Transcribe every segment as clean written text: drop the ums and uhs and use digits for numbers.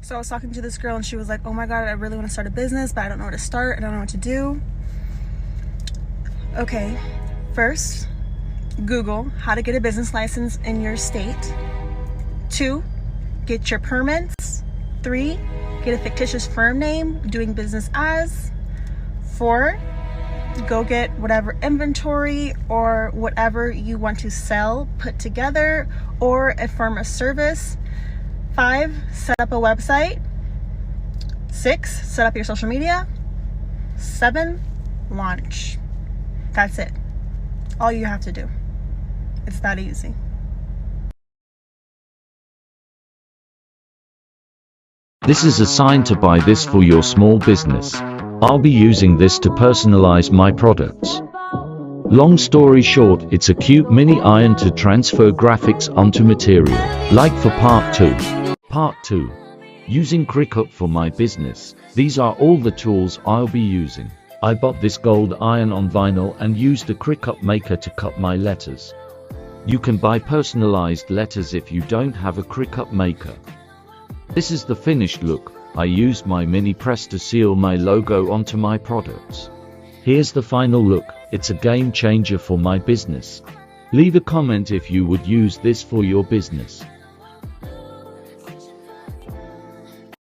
So I was talking to this girl and she was like, oh my God, I really want to start a business, but I don't know where to start. I don't know what to do. Okay, first, Google how to get a business license in your state. 2, get your permits. 3, get a fictitious firm name doing business as. 4, go get whatever inventory or whatever you want to sell put together or affirm a service. 5, set up a website. 6, set up your social media. 7, launch. That's it. All you have to do. It's that easy. This is a sign to buy this for your small business. I'll be using this to personalize my products. Long story short, it's a cute mini iron to transfer graphics onto material. Like for part 2. Part 2. Using titkok for my business. These are all the tools I'll be using. I bought this gold iron on vinyl and used a titkok maker to cut my letters. You can buy personalized letters if you don't have a titkok maker. This is the finished look. I used my mini press to seal my logo onto my products. Here's the final look. It's a game changer for my business. Leave a comment if you would use this for your business.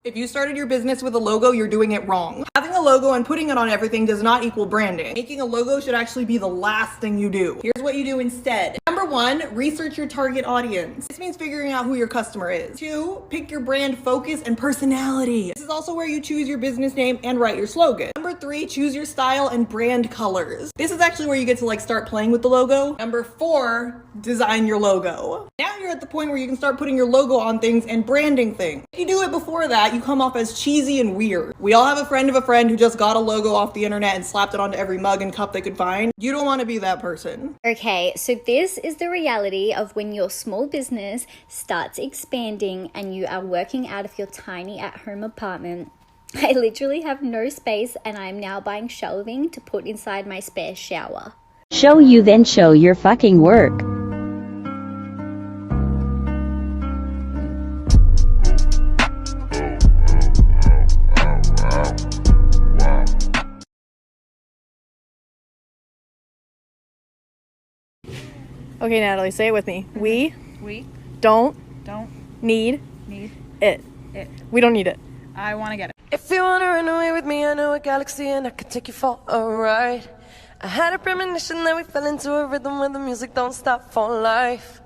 If you started your business with a logo, you're doing it wrong. Having a logo and putting it on everything does not equal branding. Making a logo should actually be the last thing you do. Here's what you do instead. Number 1, research your target audience. This means figuring out who your customer is. 2, pick your brand focus and personality. This is also where you choose your business name and write your slogan. Number 3, choose your style and brand colors. This is actually where you get to start playing with the logo. Number 4, design your logo. Now you're at the point where you can start putting your logo on things and branding things. If you do it before that, you come off as cheesy and weird. We all have a friend of a friend who just got a logo off the internet and slapped it onto every mug and cup they could find. You don't want to be that person. Okay, so this is the reality of when your small business starts expanding and you are working out of your tiny at-home apartment. I literally have no space and I'm now buying shelving to put inside my spare shower. Show you then show your fucking work. Okay, Natalie, say it with me. We don't need it. We don't need it. I want to get it. If you wanna run away with me, I know a galaxy and I could take you for a ride. I had a premonition that we fell into a rhythm where the music don't stop for life.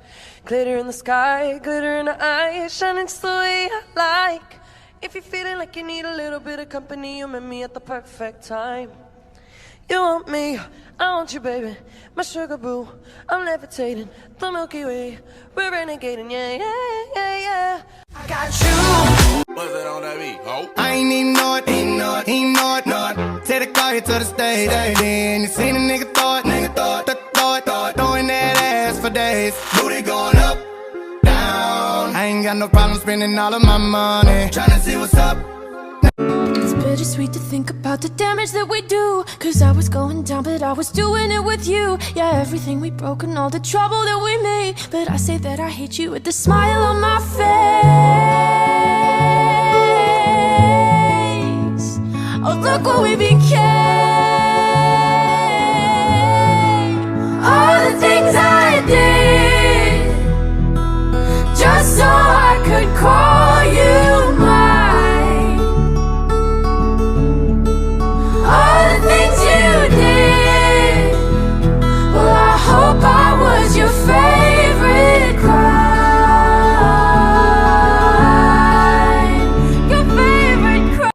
Glitter in the sky, glitter in the eyes, shining just the way I like. If you're feeling like you need a little bit of company, you met me at the perfect time. You want me, I want you, baby, my sugar boo. I'm levitating, the Milky Way, we're renegading, yeah, yeah, yeah, yeah. I got you. What's that on that beat, ho? I ain't even know it, Take the car here to the stage, then you seen a nigga thought, throwing that ass for days. Booty going up, down. I ain't got no problem spending all of my money, Tryna see what's up. It's bittersweet to think about the damage that we do. Cause I was going down, but I was doing it with you. Yeah, everything we broke and all the trouble that we made. But I say that I hate you with the smile on my face. Oh, look what we became. All the things I did just so I could call you mine. All the things you did, well, I hope I was your favorite crime. Your favorite crime.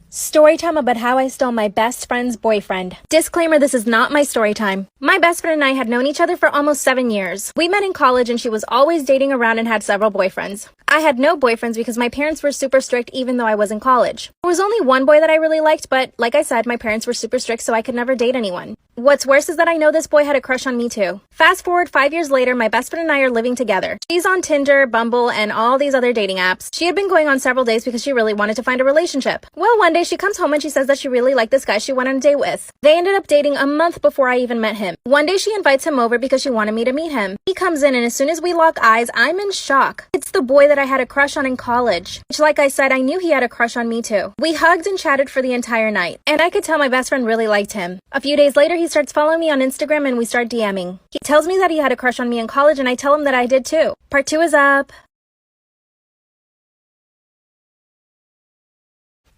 Story time about how I stole my best friend's boyfriend. Disclaimer, this is not my story time. My best friend and I had known each other for almost 7 years. We met in college and she was always dating around and had several boyfriends. I had no boyfriends because my parents were super strict even though I was in college. There was only one boy that I really liked, but like I said, my parents were super strict so I could never date anyone. What's worse is that I know this boy had a crush on me too. Fast forward 5 years later, my best friend and I are living together. She's on Tinder, Bumble, and all these other dating apps. She had been going on several dates because she really wanted to find a relationship. Well, one day she comes home and she says that she really liked this guy she went on a date with. They ended up dating a month before I even met him. One day she invites him over because she wanted me to meet him. He comes in and as soon as we lock eyes, I'm in shock. It's the boy that I had a crush on in college. Which, like I said, I knew he had a crush on me too. We hugged and chatted for the entire night. And I could tell my best friend really liked him. A few days later, he starts following me on Instagram and we start DMing. He tells me that he had a crush on me in college and I tell him that I did too. Part 2 is up.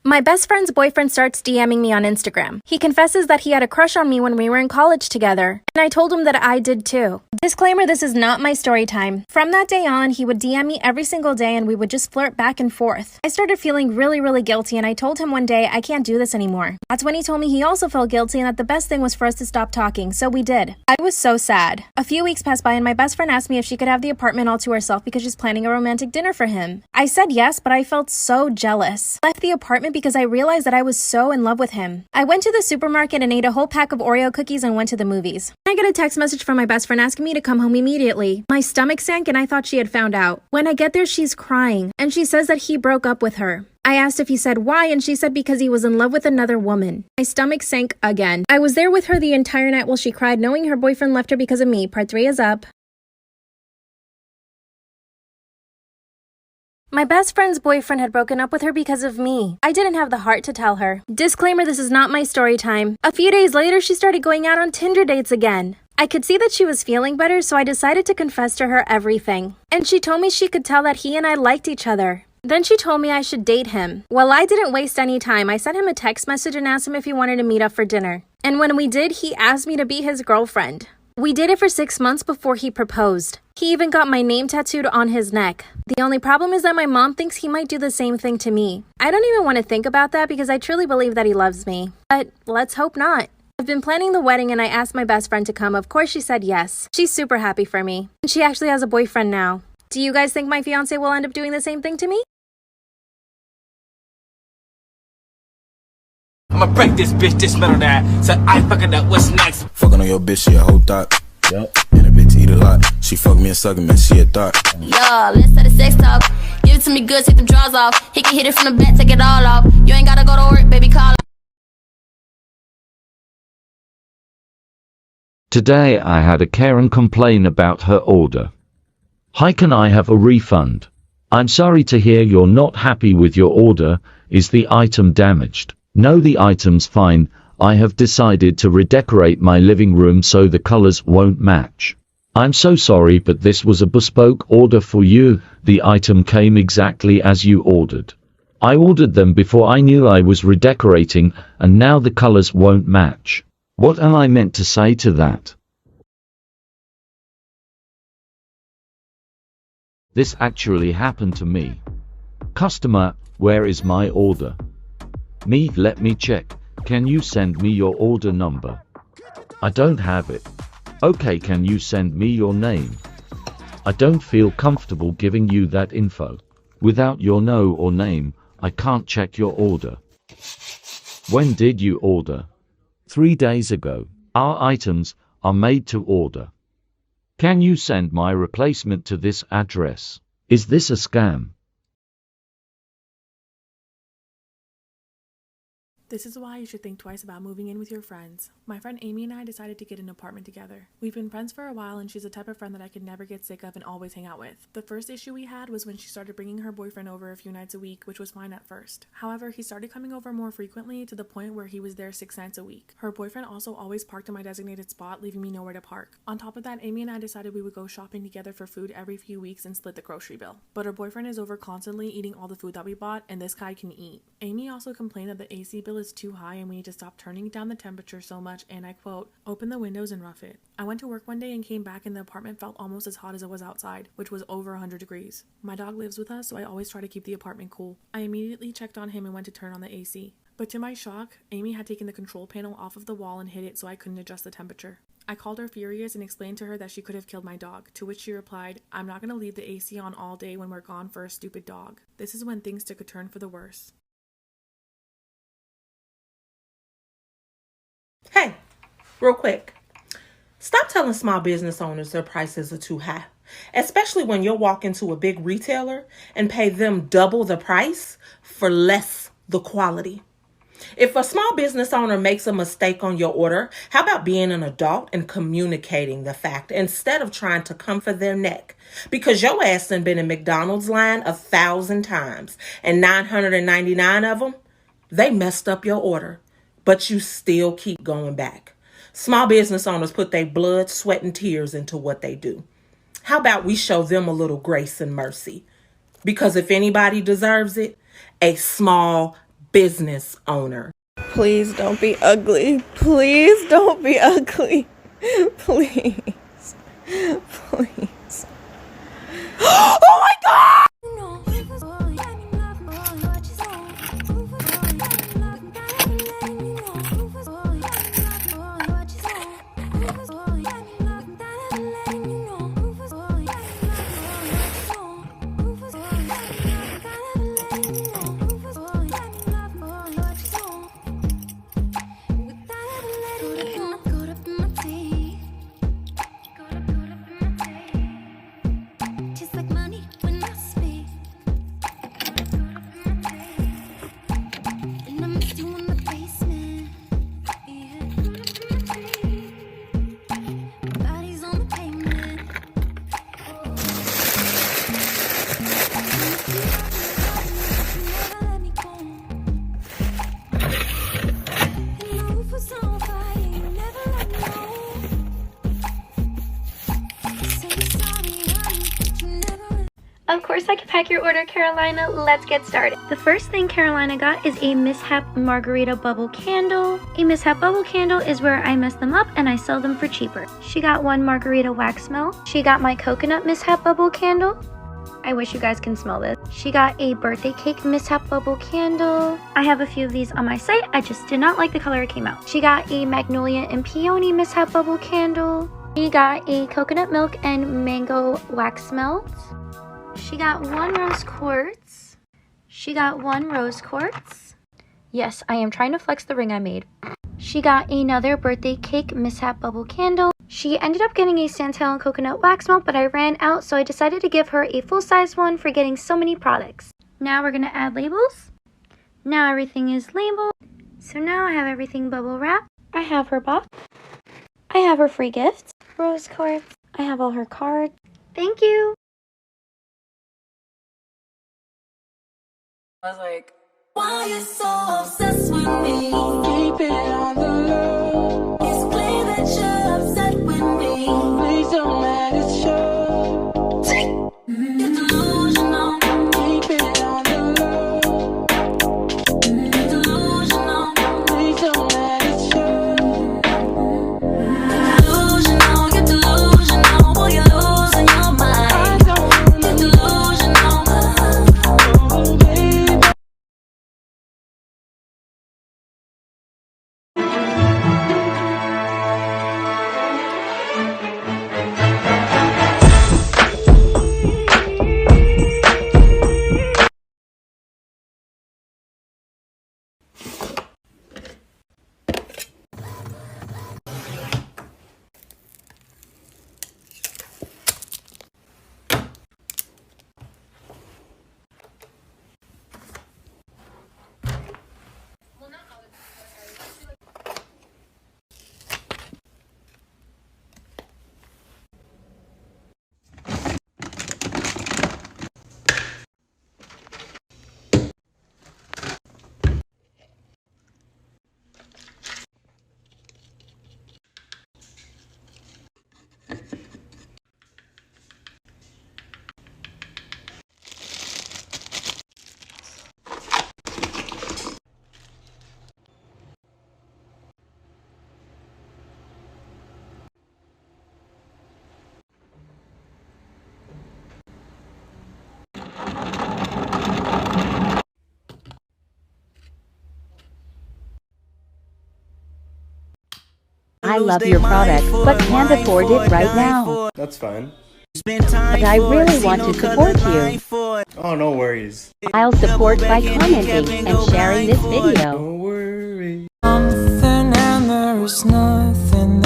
My best friend's boyfriend starts DMing me on Instagram. He confesses that he had a crush on me when we were in college together, and I told him that I did too. Disclaimer, this is not my story time. From that day on, he would DM me every single day and we would just flirt back and forth. I started feeling really guilty and I told him one day I can't do this anymore. That's when he told me he also felt guilty and that the best thing was for us to stop talking, so we did. I was so sad. A few weeks passed by and my best friend asked me if she could have the apartment all to herself because she's planning a romantic dinner for him. I said yes, but I felt so jealous. I left the apartment because I realized that I was so in love with him. I went to the supermarket and ate a whole pack of Oreo cookies and went to the movies. I got a text message from my best friend asking me to come home immediately. My stomach sank and I thought she had found out. When I get there, she's crying and she says that he broke up with her. I asked if he said why and she said because he was in love with another woman. My stomach sank again. I was there with her the entire night while she cried, knowing her boyfriend left her because of me. Part 3 is up. My best friend's boyfriend had broken up with her because of me. I didn't have the heart to tell her. Disclaimer, this is not my story time. A few days later, she started going out on Tinder dates again. I could see that she was feeling better, so I decided to confess to her everything. And she told me she could tell that he and I liked each other. Then she told me I should date him. Well, I didn't waste any time. I sent him a text message and asked him if he wanted to meet up for dinner. And when we did, he asked me to be his girlfriend. We dated for 6 months before he proposed. He even got my name tattooed on his neck. The only problem is that my mom thinks he might do the same thing to me. I don't even want to think about that because I truly believe that he loves me. But let's hope not. I've been planning the wedding and I asked my best friend to come. Of course she said yes. She's super happy for me. And she actually has a boyfriend now. Do you guys think my fiance will end up doing the same thing to me? I'ma break this bitch, this metal down. So I fucking up, what's next? Fucking on your bitch, she a whole thought. Yup. And a bitch eat a lot. She fuck me and suck him and she a thought. Yeah, let's set a sex talk. Give it to me good, take them drawers off. He can hit it from the back, take it all off. You ain't gotta go to work, baby, call. Today I had a Karen complain about her order. Hi, can I have a refund? I'm sorry to hear you're not happy with your order. Is the item damaged? No, the item's fine. I have decided to redecorate my living room so the colors won't match. I'm so sorry, but this was a bespoke order for you. The item came exactly as you ordered. I ordered them before I knew I was redecorating, and now the colors won't match. What am I meant to say to that? This actually happened to me. Customer, where is my order? Me, let me check. Can you send me your order number? I don't have it. Okay, can you send me your name? I don't feel comfortable giving you that info. Without your no or name, I can't check your order. When did you order? 3 days ago. Our items are made to order. Can you send my replacement to this address? Is this a scam? This is why you should think twice about moving in with your friends. My friend Amy and I decided to get an apartment together. We've been friends for a while and she's the type of friend that I could never get sick of and always hang out with. The first issue we had was when she started bringing her boyfriend over a few nights a week, which was fine at first. However, he started coming over more frequently to the point where he was there 6 nights a week. Her boyfriend also always parked in my designated spot, leaving me nowhere to park. On top of that, Amy and I decided we would go shopping together for food every few weeks and split the grocery bill. But her boyfriend is over constantly eating all the food that we bought, and this guy can eat. Amy also complained that the AC bill is too high and we need to stop turning down the temperature so much, and I quote, open the windows and rough it. I went to work one day and came back and the apartment felt almost as hot as it was outside, which was over 100 degrees. My dog lives with us, so I always try to keep the apartment cool. I immediately checked on him and went to turn on the AC. But to my shock, Amy had taken the control panel off of the wall and hid it so I couldn't adjust the temperature. I called her furious and explained to her that she could have killed my dog, to which she replied, I'm not going to leave the AC on all day when we're gone for a stupid dog. This is when things took a turn for the worse. Hey, Real quick, stop telling small business owners their prices are too high, especially when you'll walk into a big retailer and pay them double the price for less the quality. If a small business owner makes a mistake on your order, how about being an adult and communicating the fact instead of trying to comfort their neck? Because your ass done been in McDonald's line 1,000 times, and 999 of them, they messed up your order, but you still keep going back. Small business owners put their blood, sweat, and tears into what they do. How about we show them a little grace and mercy? Because if anybody deserves it, a small business owner. Please don't be ugly. Please don't be ugly. Please. Please. Oh my God! Of course I can pack your order, Carolina. Let's get started. The first thing Carolina got is a Mishap Margarita Bubble Candle. A Mishap Bubble Candle is where I mess them up and I sell them for cheaper. She got one Margarita Wax Melt. She got my Coconut Mishap Bubble Candle. I wish you guys can smell this. She got a Birthday Cake Mishap Bubble Candle. I have a few of these on my site. I just did not like the color it came out. She got a Magnolia and Peony Mishap Bubble Candle. She got a Coconut Milk and Mango Wax Melt. She got one rose quartz. She got one rose quartz. Yes, I am trying to flex the ring I made. She got another Birthday Cake Mishap Bubble Candle. She ended up getting a Santal and Coconut Wax Melt, but I ran out, so I decided to give her a full-size one for getting so many products. Now we're gonna add labels. Now everything is labeled. So now I have everything bubble wrapped. I have her box. I have her free gifts. Rose quartz. I have all her cards. Thank you. I was like, why you so obsessed with me? Keep it on the low. It's clear that you're upset with me. Please don't let it show. You're delusional. Keep it on the low. You're delusional. Please don't let it show. You're delusional. Boy, you're losing your mind. You're delusional. Oh, baby. I love your product, but can't afford it right now. That's fine. But I really want to support you. Oh, no worries. I'll support by commenting and sharing this video. Don't worry. Something and there is nothing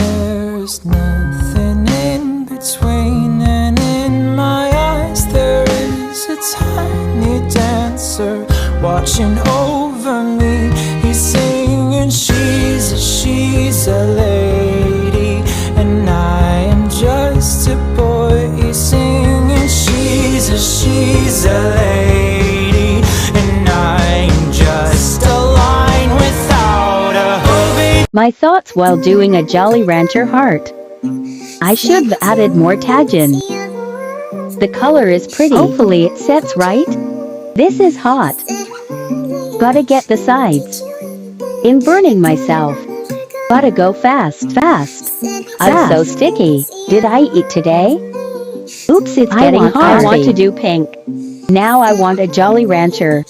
tiny dancer watching over me. He's singing, she's a lady, and I am just a boy. He's singing, she's a lady, and I am just a line without a hope. My thoughts while doing a Jolly Rancher heart. I should have added more tagine. The color is pretty. Hopefully it sets right. This is hot. Gotta get the sides. In burning myself. Gotta go fast. I'm so sticky. Did I eat today? Oops, it's getting hot. I want to do pink. Now I want a Jolly Rancher.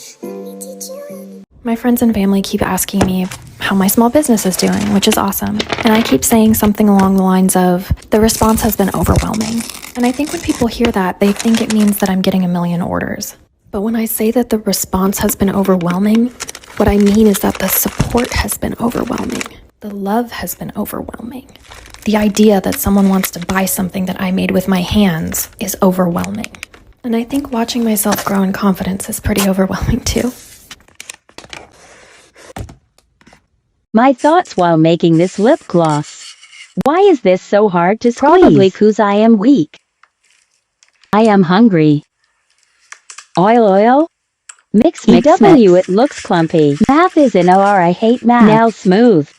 My friends and family keep asking me how my small business is doing, which is awesome. And I keep saying something along the lines of, the response has been overwhelming. And I think when people hear that, they think it means that I'm getting a million orders. But when I say that the response has been overwhelming, what I mean is that the support has been overwhelming. The love has been overwhelming. The idea that someone wants to buy something that I made with my hands is overwhelming. And I think watching myself grow in confidence is pretty overwhelming too. My thoughts while making this lip gloss. Why is this so hard to squeeze? Probably 'cause I am weak. I am hungry. Oil? Mix. EW, it looks clumpy. Math is an OR, I hate math. Now smooth.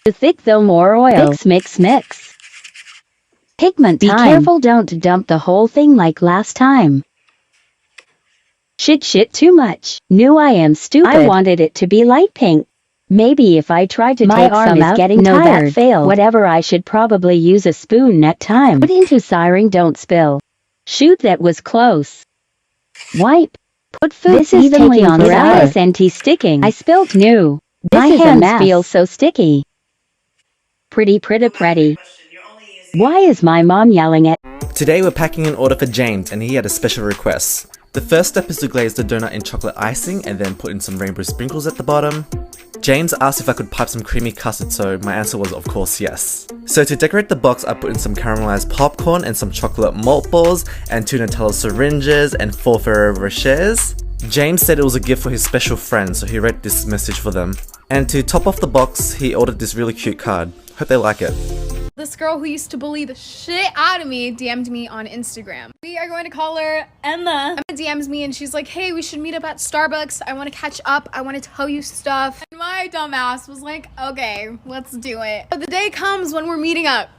Too thick though, more oil. Mix. Pigment time. Be careful, don't dump the whole thing like last time. Shit too much. Knew I am stupid. I wanted it to be light pink. Maybe if I tried to take some out, getting tired. That failed. Whatever, I should probably use a spoon next time. Put into siren, don't spill. Shoot, that was close. Wipe. Put food this evenly on the anti-sticking. I spilled new. My hands feel so sticky. Pretty. Why is my mom yelling at? Today we're packing an order for James, and he had a special request. The first step is to glaze the donut in chocolate icing and then put in some rainbow sprinkles at the bottom. James asked if I could pipe some creamy custard, so my answer was of course yes. So to decorate the box, I put in some caramelized popcorn and some chocolate malt balls and 2 Nutella syringes and 4 Ferrero Rochers. James said it was a gift for his special friends, so he wrote this message for them. And to top off the box, he ordered this really cute card. Hope they like it. This girl who used to bully the shit out of me DM'd me on Instagram. We are going to call her Emma. Emma DMs me and she's like, hey, we should meet up at Starbucks. I want to catch up. I want to tell you stuff. And my dumb ass was like, okay, let's do it. But the day comes when we're meeting up.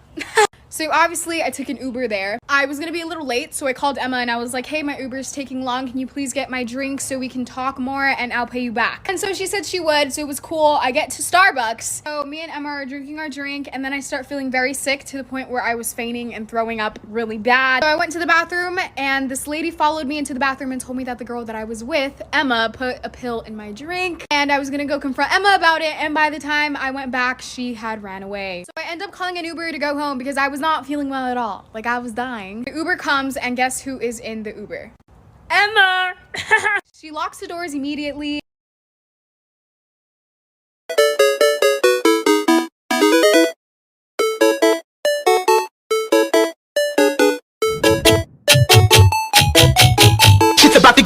So obviously I took an Uber there. I was gonna be a little late, so I called Emma and I was like, hey, my Uber's taking long. Can you please get my drink so we can talk more and I'll pay you back? And so she said she would, so it was cool. I get to Starbucks. So me and Emma are drinking our drink and then I start feeling very sick to the point where I was fainting and throwing up really bad. So I went to the bathroom and this lady followed me into the bathroom and told me that the girl that I was with, Emma, put a pill in my drink and I was gonna go confront Emma about it, and by the time I went back, she had ran away. So I ended up calling an Uber to go home because I was not feeling well at all. Like, I was dying. The Uber comes and guess who is in the Uber? Emma! She locks the doors immediately. Shit's about to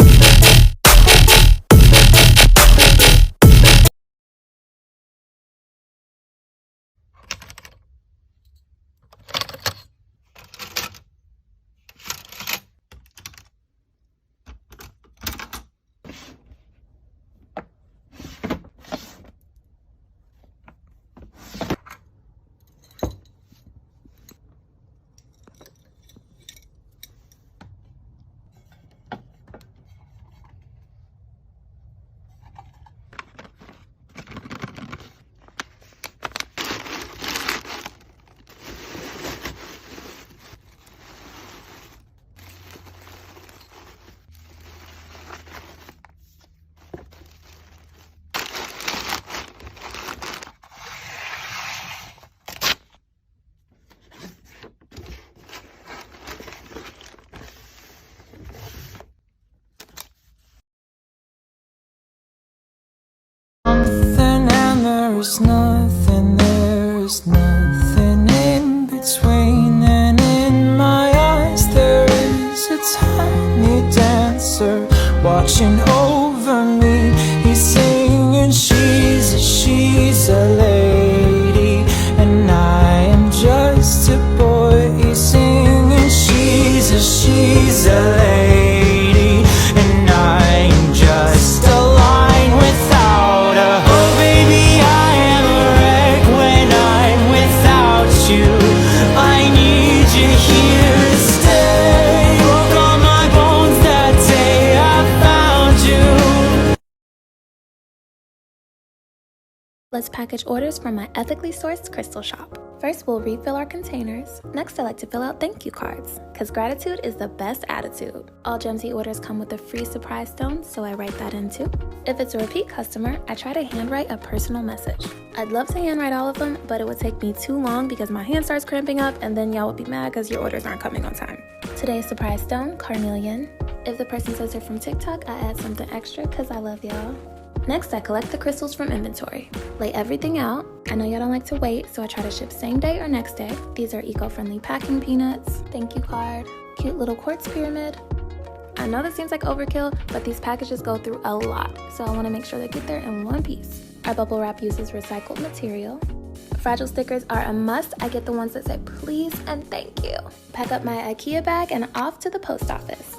There's nothing in between, and in my eyes there is a tiny dancer watching over me. He's singing, she's a lady, and I am just a boy. He's singing, she's a lady, and I'm just a line without a oh baby, I am a wreck when I'm without you. I need you here to stay. Broke all my bones that day I found you. Let's package orders from my ethically sourced crystal shop. First, we'll refill our containers. Next, I like to fill out thank you cards, because gratitude is the best attitude. All Gemsy orders come with a free surprise stone, so I write that in too. If it's a repeat customer, I try to handwrite a personal message. I'd love to handwrite all of them, but it would take me too long because my hand starts cramping up, and then y'all would be mad because your orders aren't coming on time. Today's surprise stone, carnelian. If the person says they're from TikTok, I add something extra because I love y'all. Next, I collect the crystals from inventory. Lay everything out. I know y'all don't like to wait, so I try to ship same day or next day. These are eco-friendly packing peanuts, thank you card, cute little quartz pyramid. I know this seems like overkill, but these packages go through a lot, so I want to make sure they get there in one piece. Our bubble wrap uses recycled material. Fragile stickers are a must. I get the ones that say please and thank you. Pack up my IKEA bag and off to the post office.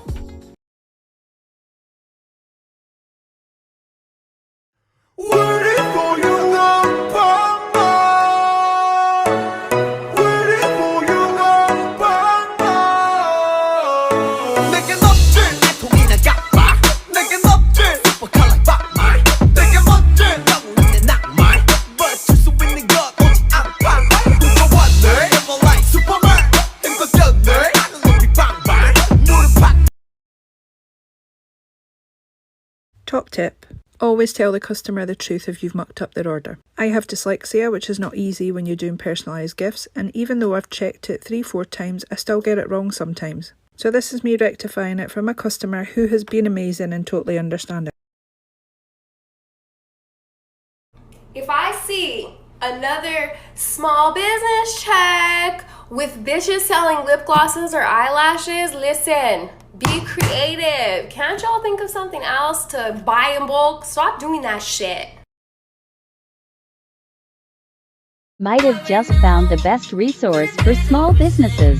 Top tip. Always tell the customer the truth if you've mucked up their order. I have dyslexia, which is not easy when you're doing personalised gifts, and even though I've checked it 3-4 times, I still get it wrong sometimes. So this is me rectifying it from a customer who has been amazing and totally understanding. If I see another small business check with bitches selling lip glosses or eyelashes, listen. Be creative. Can't y'all think of something else to buy in bulk? Stop doing that shit. Might have just found the best resource for small businesses.